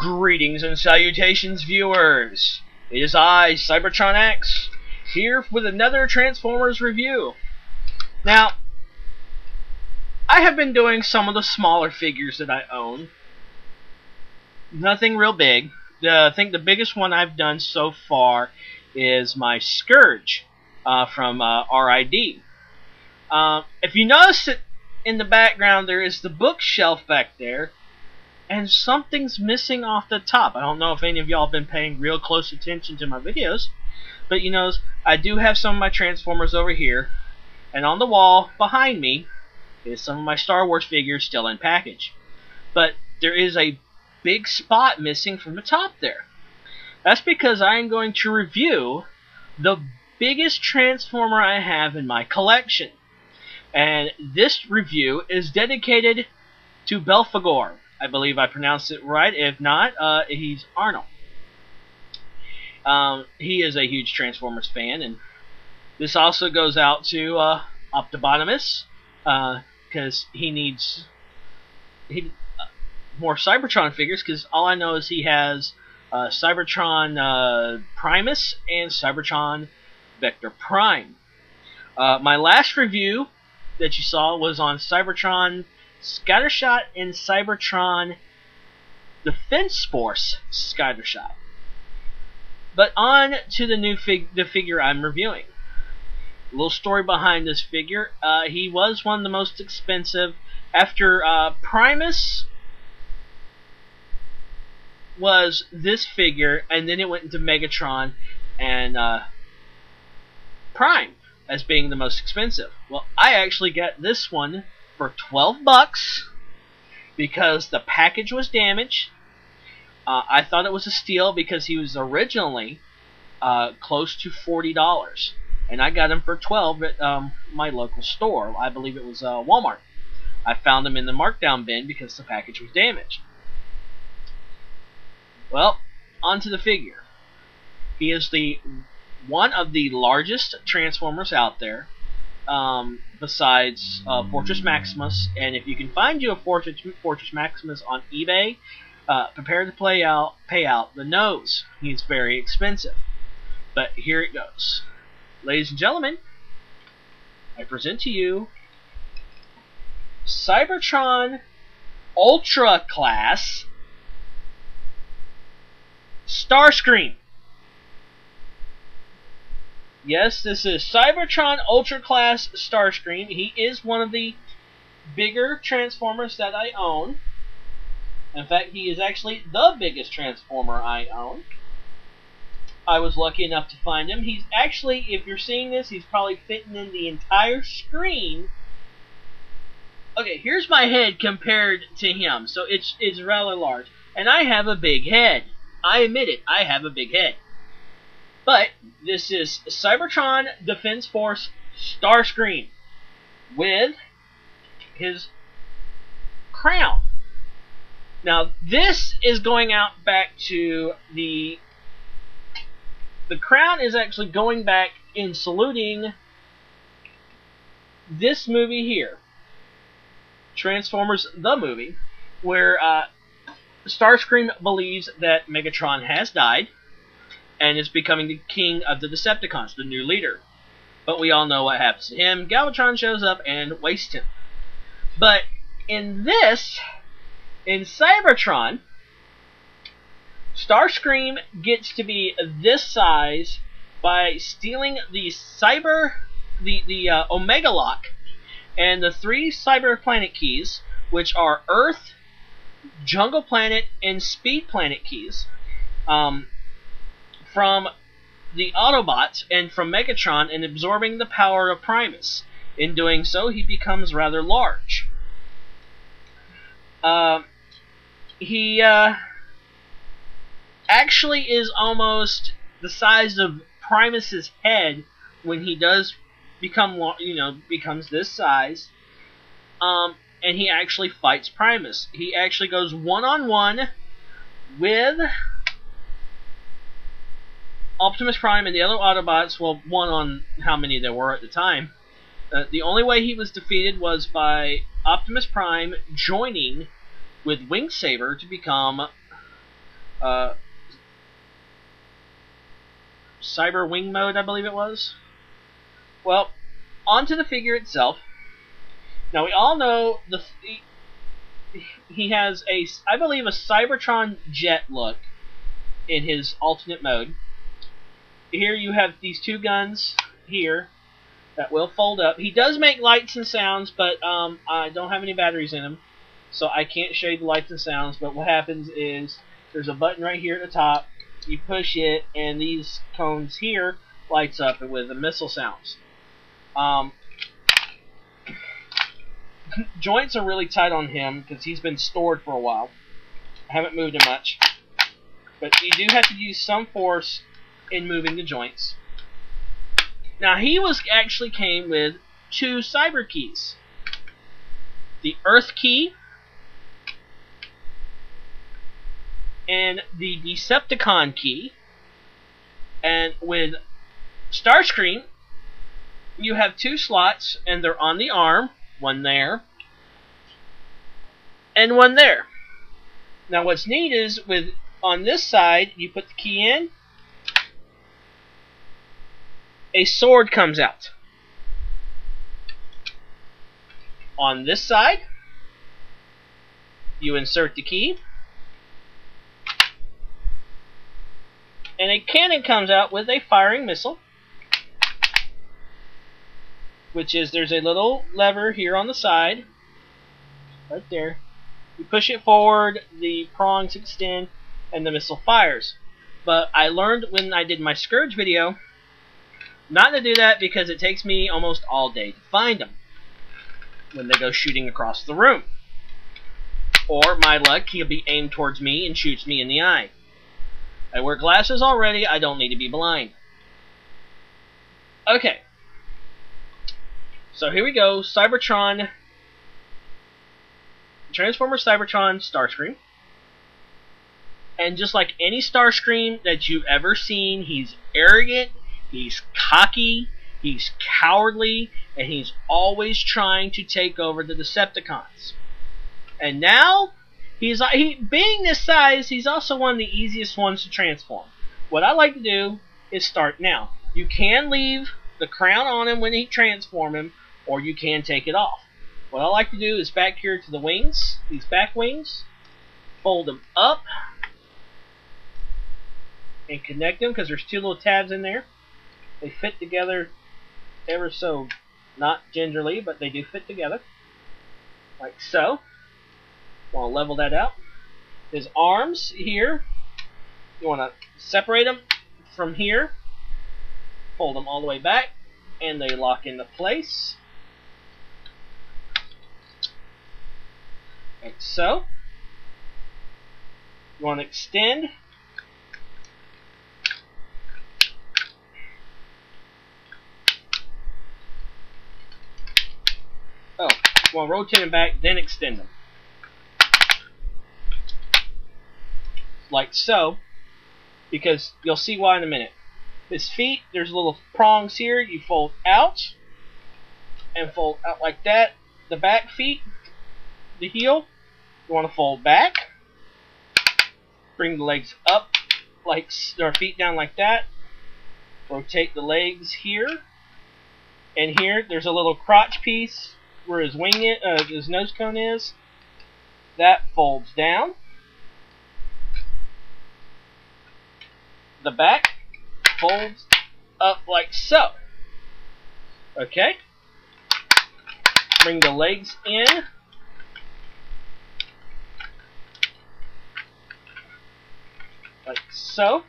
Greetings and salutations, viewers. It is I, Cybertron X, here with another Transformers review. Now, I have been doing some of the smaller figures that I own. Nothing real big. I think the biggest one I've done so far is my Scourge from RID. If you notice it in the background, there is the bookshelf back there, and something's missing off the top. I don't know if any of y'all have been paying real close attention to my videos, but you know, I do have some of my Transformers over here, and on the wall behind me is some of my Star Wars figures still in package. But there is a big spot missing from the top there. That's because I am going to review the biggest Transformer I have in my collection. And this review is dedicated to Belphegor. I believe I pronounced it right. If not, he's Arnold. He is a huge Transformers fan, and this also goes out to Optibotimus, because he needs more Cybertron figures, because all I know is he has Cybertron Primus and Cybertron Vector Prime. My last review that you saw was on Cybertron Scattershot and Cybertron Defense Force Scattershot. But on to the new figure I'm reviewing. A little story behind this figure. He was one of the most expensive. After Primus was this figure, and then it went into Megatron and Prime as being the most expensive. Well, I actually got this one for $12 because the package was damaged. I thought it was a steal because he was originally close to $40, and I got him for $12 at my local store. I believe it was Walmart. I found him in the markdown bin because the package was damaged. Well, onto the figure. He is one of the largest Transformers out there, besides Fortress Maximus. And if you can find you a Fortress Maximus on eBay, prepare to pay out the nose. He's very expensive. But here it goes. Ladies and gentlemen, I present to you Cybertron Ultra Class StarScream. Yes, this is Cybertron Ultra Class StarScream. He is one of the bigger Transformers that I own. In fact, he is actually the biggest Transformer I own. I was lucky enough to find him. He's actually, if you're seeing this, he's probably fitting in the entire screen. Okay, here's my head compared to him. So it's rather large. And I have a big head. I admit it, I have a big head. But this is Cybertron Defense Force StarScream with his crown. Now this is going out back to the crown is actually going back in saluting this movie here, Transformers the movie, where StarScream believes that Megatron has died and is becoming the king of the Decepticons, the new leader. But we all know what happens to him. Galvatron shows up and wastes him. But in Cybertron, StarScream gets to be this size by stealing the Omega Lock and the 3 Cyber Planet keys, which are Earth, Jungle Planet, and Speed Planet keys, from the Autobots and from Megatron, and absorbing the power of Primus. In doing so, he becomes rather large. He actually is almost the size of Primus's head when he does become, becomes this size. And he actually fights Primus. He actually goes one-on-one with Optimus Prime and the other Autobots. Well, one on how many there were at the time. The only way he was defeated was by Optimus Prime joining with Wing Saber to become uh, cyber wing mode, I believe it was. Well, onto the figure itself. Now we all know he has a, I believe, a Cybertron jet look in his alternate mode. Here you have these two guns here that will fold up. He does make lights and sounds, but I don't have any batteries in him, so I can't show you the lights and sounds. But what happens is there's a button right here at the top. You push it, and these cones here lights up with the missile sounds. Joints are really tight on him because he's been stored for a while. I haven't moved him much, but you do have to use some force in moving the joints. Now he actually came with two cyber keys: the Earth key and the Decepticon key. And with StarScream, you have two slots, and they're on the arm. One there, and one there. Now what's neat is, on this side, you put the key in, a sword comes out. On this side, you insert the key, and a cannon comes out with a firing missile. Which is, there's a little lever here on the side, right there. You push it forward, the prongs extend, and the missile fires. But I learned when I did my Scourge video not to do that because it takes me almost all day to find them when they go shooting across the room. Or, my luck, he'll be aimed towards me and shoots me in the eye. I wear glasses already, I don't need to be blind. Okay. So here we go, Transfomers Cybertron StarScream. And just like any StarScream that you've ever seen, he's arrogant, he's cocky, he's cowardly, and he's always trying to take over the Decepticons. And now, being this size, he's also one of the easiest ones to transform. What I like to do is start now. You can leave the crown on him when he transforms him, or you can take it off. What I like to do is back here to the wings, these back wings, fold them up, and connect them, because there's two little tabs in there. They fit together ever so, not gingerly, but they do fit together, like so. Want to level that out. His arms here, you want to separate them from here, fold them all the way back, and they lock into place. Like so. You want to extend. Oh, you want to rotate them back, then extend them. Like so, because you'll see why in a minute. His feet, there's little prongs here, you fold out, and fold out like that. The back feet, the heel, you want to fold back, bring the legs up, like their feet down like that, rotate the legs here, and here there's a little crotch piece where his his nose cone is. That folds down. The back folds up like so. Okay. Bring the legs in. Like so.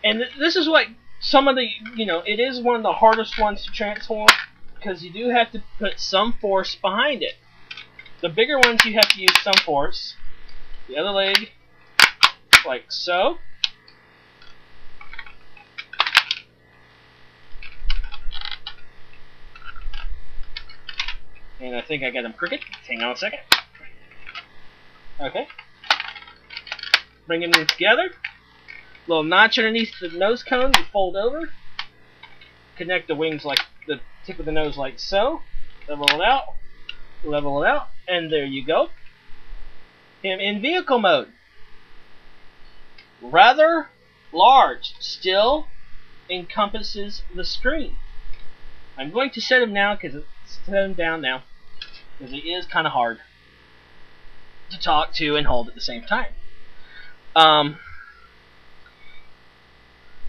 And this is what some of the, it is one of the hardest ones to transform, because you do have to put some force behind it. The bigger ones you have to use some force. The other leg, like so. And I think I got them crooked. Hang on a second. Okay. Bringing them together. Little notch underneath the nose cone. You fold over. Connect the wings like the tip of the nose, like so. Level it out. Level it out. And there you go. him in vehicle mode. Rather large, still encompasses the screen. I'm going to set him now because set him down now because he is kind of hard to talk to and hold at the same time.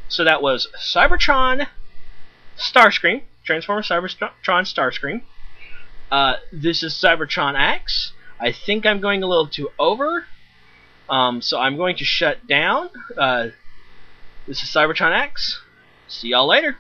So that was Cybertron StarScream, Transformers Cybertron StarScream. This is Cybertron X. I think I'm going a little too over, so I'm going to shut down. This is Cybertron X. See y'all later.